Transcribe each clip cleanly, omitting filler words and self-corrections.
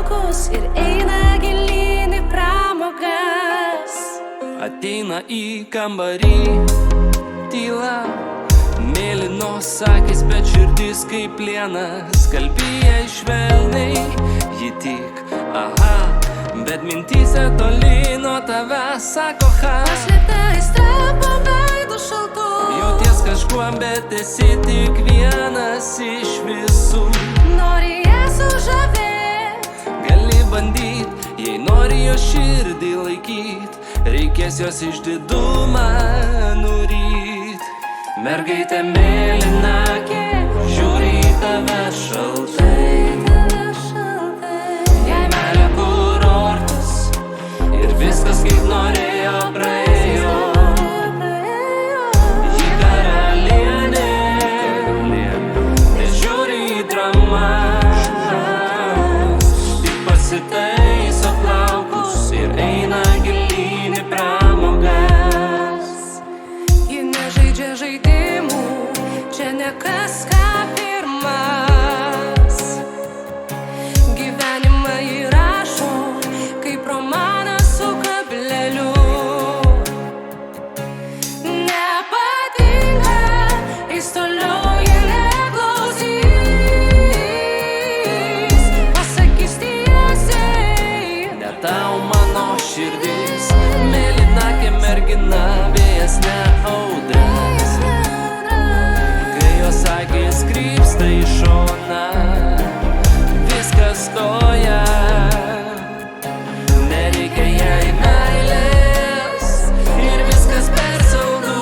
plaukus ir eina gilyn į pramogas. Ateina į kambarį tyla, mėlynos akys, bet širdis kaip plienas. Kalbėja švelniai, ji tik aha, bet mintyse toli nuo tavęs sako ha. Paslėpta aistra po veidu šaltu, Jauties kažkuo, bet esi tik vienas iš visų. nori ją sužavėt, Gali bandyt, jei nori jo širdį laikyt, reikės jos išdidumą nuryt. Mergaitė mėlynakė žiūri į tave šaltai. Jai meilė kurortas ir viskas kaip norėjo praėjo. Ji karalienė, nežiūri į dramas, tik pasitaiso plaukus ir eina gilyn į pramogas. ji nežaidžia žaidimų, čia ne kas ką pirmas. Gyvenimą įrašo kaip romaną su kableliu. Nepatinka, jis toliau ji neklausys, pasakys tiesiai. Ne tau mano širdis, mėlynakė mergina, vėjas ne audras. Kai jos akys krypsta į šoną, viskas stoja. Nereikia jai meilės ir viskas per saldu.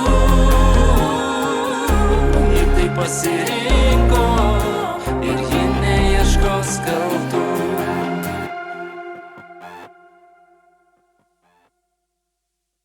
Ji tai pasirinko.